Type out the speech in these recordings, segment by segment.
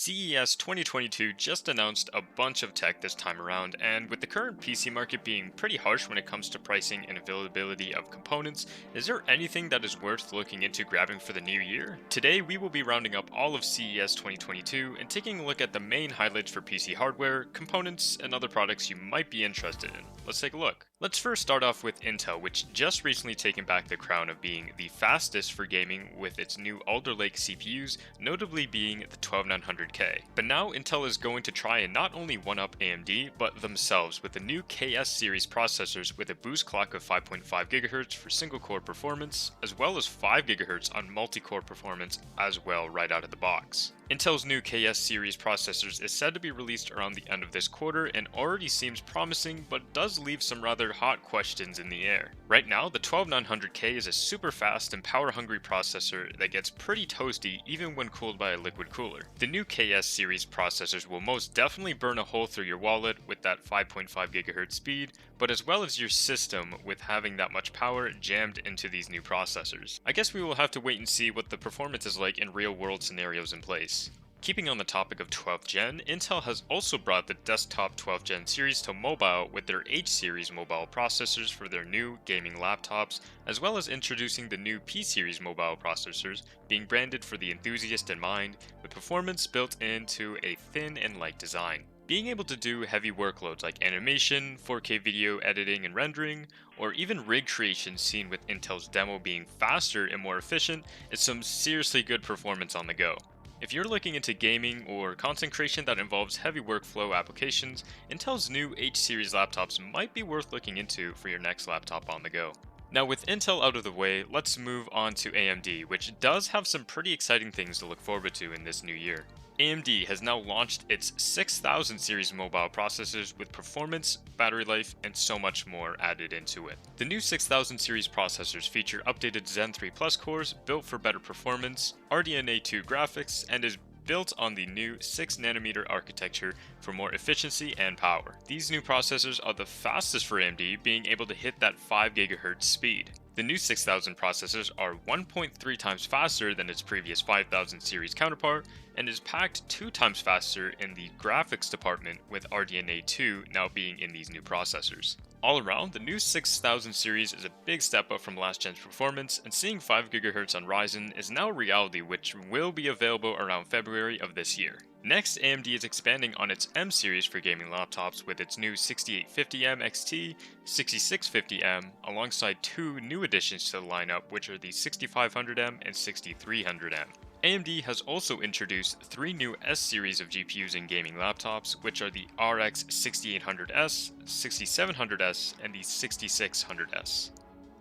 CES 2022 just announced a bunch of tech this time around, and with the current PC market being pretty harsh when it comes to pricing and availability of components, is there anything that is worth looking into grabbing for the new year? Today, we will be rounding up all of CES 2022 and taking a look at the main highlights for PC hardware, components, and other products you might be interested in. Let's take a look. Let's first start off with Intel, which just recently taken back the crown of being the fastest for gaming with its new Alder Lake CPUs, notably being the 12900K. But now Intel is going to try and not only one-up AMD, but themselves with the new KS series processors with a boost clock of 5.5 GHz for single-core performance, as well as 5 GHz on multi-core performance as well right out of the box. Intel's new KS series processors is said to be released around the end of this quarter and already seems promising, but does leave some rather hot questions in the air. Right now, the 12900K is a super fast and power-hungry processor that gets pretty toasty even when cooled by a liquid cooler. The new KS series processors will most definitely burn a hole through your wallet with that 5.5 GHz speed, but as well as your system with having that much power jammed into these new processors. I guess we will have to wait and see what the performance is like in real-world scenarios in place. Keeping on the topic of 12th gen, Intel has also brought the desktop 12th gen series to mobile with their H series mobile processors for their new gaming laptops, as well as introducing the new P series mobile processors being branded for the enthusiast in mind, with performance built into a thin and light design. Being able to do heavy workloads like animation, 4K video editing and rendering, or even rig creation seen with Intel's demo being faster and more efficient is some seriously good performance on the go. If you're looking into gaming or content creation that involves heavy workflow applications, Intel's new H series laptops might be worth looking into for your next laptop on the go. Now with Intel out of the way, let's move on to AMD, which does have some pretty exciting things to look forward to in this new year. AMD has now launched its 6000 series mobile processors with performance, battery life, and so much more added into it. The new 6000 series processors feature updated Zen 3 Plus cores built for better performance, RDNA2 graphics, and is built on the new 6nm architecture for more efficiency and power. These new processors are the fastest for AMD, being able to hit that 5 GHz speed. The new 6000 processors are 1.3 times faster than its previous 5000 series counterpart, and is packed 2 times faster in the graphics department, with RDNA 2 now being in these new processors. All around, the new 6000 series is a big step up from last gen's performance, and seeing 5 GHz on Ryzen is now a reality, which will be available around February of this year. Next, AMD is expanding on its M series for gaming laptops with its new 6850M XT, 6650M, alongside 2 new additions to the lineup, which are the 6500M and 6300M. AMD has also introduced 3 new S-series of GPUs in gaming laptops, which are the RX 6800S, 6700S, and the 6600S.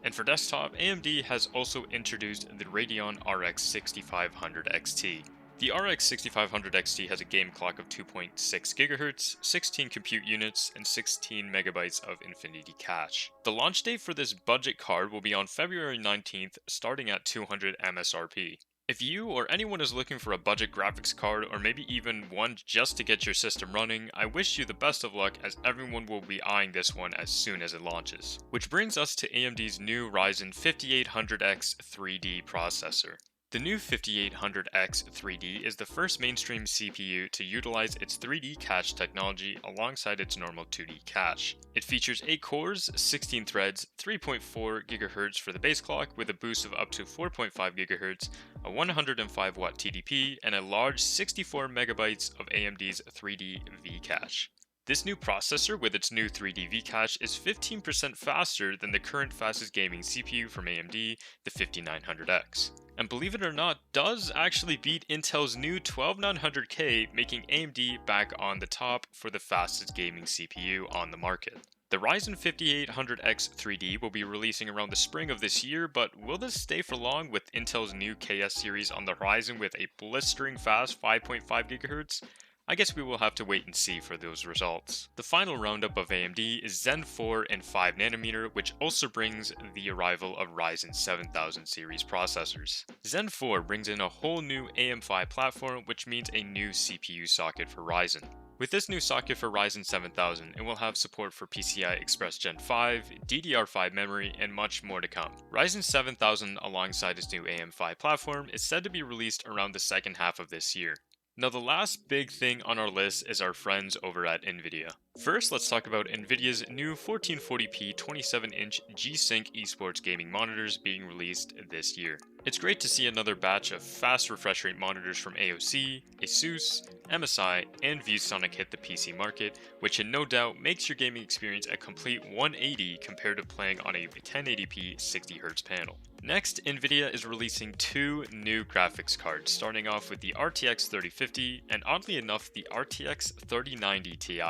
And for desktop, AMD has also introduced the Radeon RX 6500 XT. The RX 6500 XT has a game clock of 2.6 GHz, 16 compute units, and 16 MB of Infinity cache. The launch date for this budget card will be on February 19th, starting at $200 MSRP. If you or anyone is looking for a budget graphics card, or maybe even one just to get your system running, I wish you the best of luck, as everyone will be eyeing this one as soon as it launches. Which brings us to AMD's new Ryzen 5800X 3D processor. The new 5800X 3D is the first mainstream CPU to utilize its 3D cache technology alongside its normal 2D cache. It features 8 cores, 16 threads, 3.4 GHz for the base clock with a boost of up to 4.5 GHz, a 105 watt TDP, and a large 64 MB of AMD's 3D V-cache. This new processor with its new 3D V-cache is 15% faster than the current fastest gaming CPU from AMD, the 5900X. And believe it or not, does actually beat Intel's new 12900K, making AMD back on the top for the fastest gaming CPU on the market. The Ryzen 5800X 3D will be releasing around the spring of this year, but will this stay for long with Intel's new KS series on the horizon with a blistering fast 5.5 GHz? I guess we will have to wait and see for those results. The final roundup of AMD is Zen 4 and 5nm, which also brings the arrival of Ryzen 7000 series processors. Zen 4 brings in a whole new AM5 platform, which means a new CPU socket for Ryzen. With this new socket for Ryzen 7000, it will have support for PCI Express Gen 5, DDR5 memory, and much more to come. Ryzen 7000 alongside its new AM5 platform is said to be released around the second half of this year. Now, the last big thing on our list is our friends over at Nvidia. First, let's talk about Nvidia's new 1440p 27-inch G-Sync esports gaming monitors being released this year. It's great to see another batch of fast refresh rate monitors from AOC, ASUS, MSI, and ViewSonic hit the PC market, which in no doubt makes your gaming experience a complete 180 compared to playing on a 1080p 60Hz panel. Next, Nvidia is releasing two new graphics cards, starting off with the RTX 3050 and oddly enough the RTX 3090 Ti.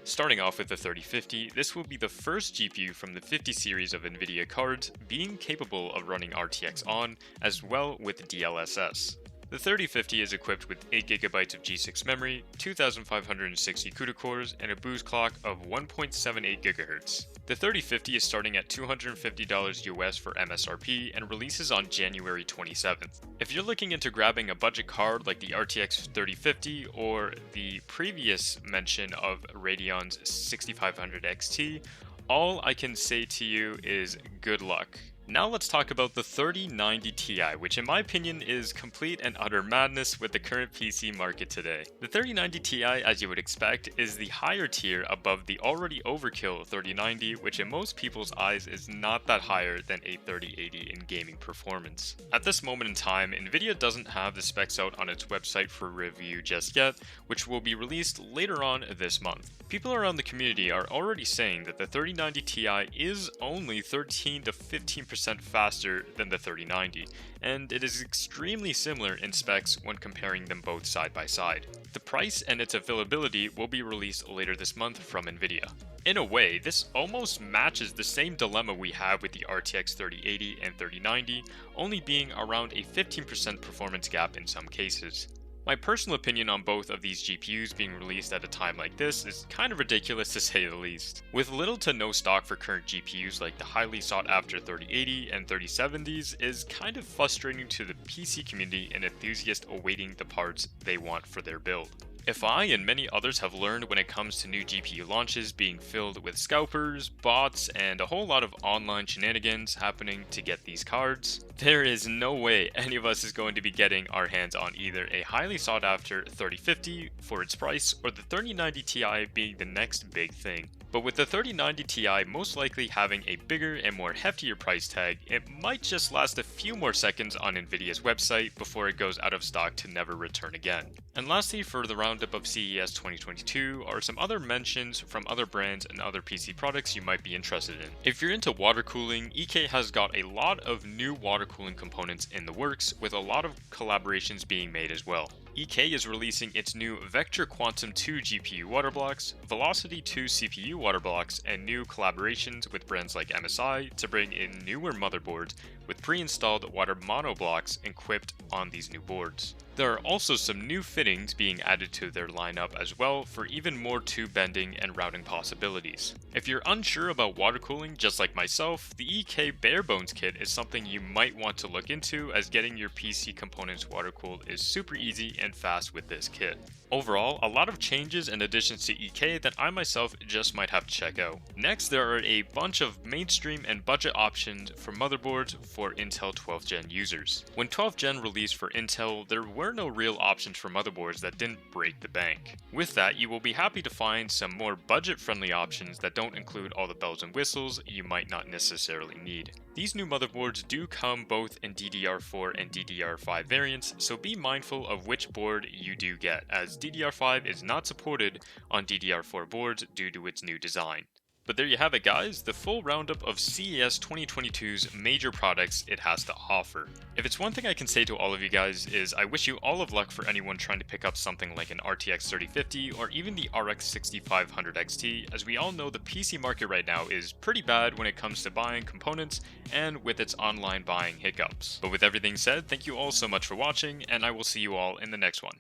Starting off with the 3050, this will be the first GPU from the 50 series of Nvidia cards being capable of running RTX on, as well with DLSS. The 3050 is equipped with 8GB of G6 memory, 2560 CUDA cores, and a boost clock of 1.78 GHz. The 3050 is starting at $250 US for MSRP and releases on January 27th. If you're looking into grabbing a budget card like the RTX 3050 or the previous mention of Radeon's 6500 XT, all I can say to you is good luck. Now let's talk about the 3090 Ti, which in my opinion is complete and utter madness with the current PC market today. The 3090 Ti, as you would expect, is the higher tier above the already overkill 3090, which in most people's eyes is not that higher than a 3080 in gaming performance. At this moment in time, Nvidia doesn't have the specs out on its website for review just yet, which will be released later on this month. People around the community are already saying that the 3090 Ti is only 13 to 15% faster than the 3090, and it is extremely similar in specs when comparing them both side by side. The price and its availability will be released later this month from Nvidia. In a way, this almost matches the same dilemma we have with the RTX 3080 and 3090, only being around a 15% performance gap in some cases. My personal opinion on both of these GPUs being released at a time like this is kind of ridiculous to say the least. With little to no stock for current GPUs like the highly sought after 3080 and 3070s is kind of frustrating to the PC community and enthusiasts awaiting the parts they want for their build. If I and many others have learned when it comes to new GPU launches being filled with scalpers, bots, and a whole lot of online shenanigans happening to get these cards, there is no way any of us is going to be getting our hands on either a highly sought after 3050 for its price or the 3090 Ti being the next big thing. But with the 3090 Ti most likely having a bigger and more heftier price tag, it might just last a few more seconds on Nvidia's website before it goes out of stock to never return again. And lastly, for the roundup of CES 2022 are some other mentions from other brands and other PC products you might be interested in. If you're into water cooling, EK has got a lot of new water cooling components in the works, with a lot of collaborations being made as well. EK is releasing its new Vector Quantum 2 GPU water blocks, Velocity 2 CPU water blocks, and new collaborations with brands like MSI to bring in newer motherboards with pre-installed water mono blocks equipped on these new boards. There are also some new fittings being added to their lineup as well for even more tube bending and routing possibilities. If you're unsure about water cooling just like myself, the EK Bare Bones kit is something you might want to look into, as getting your PC components water cooled is super easy and fast with this kit. Overall, a lot of changes and additions to EK that I myself just might have to check out. Next, there are a bunch of mainstream and budget options for motherboards for Intel 12th Gen users. When 12th Gen released for Intel, there were no real options for motherboards that didn't break the bank. With that, you will be happy to find some more budget-friendly options that don't include all the bells and whistles you might not necessarily need. These new motherboards do come both in DDR4 and DDR5 variants, so be mindful of which board you do get, as DDR5 is not supported on DDR4 boards due to its new design. But there you have it, guys, the full roundup of CES 2022's major products it has to offer. If it's one thing I can say to all of you guys is I wish you all of luck for anyone trying to pick up something like an RTX 3050 or even the RX 6500 XT, as we all know the PC market right now is pretty bad when it comes to buying components and with its online buying hiccups. But with everything said, thank you all so much for watching, and I will see you all in the next one.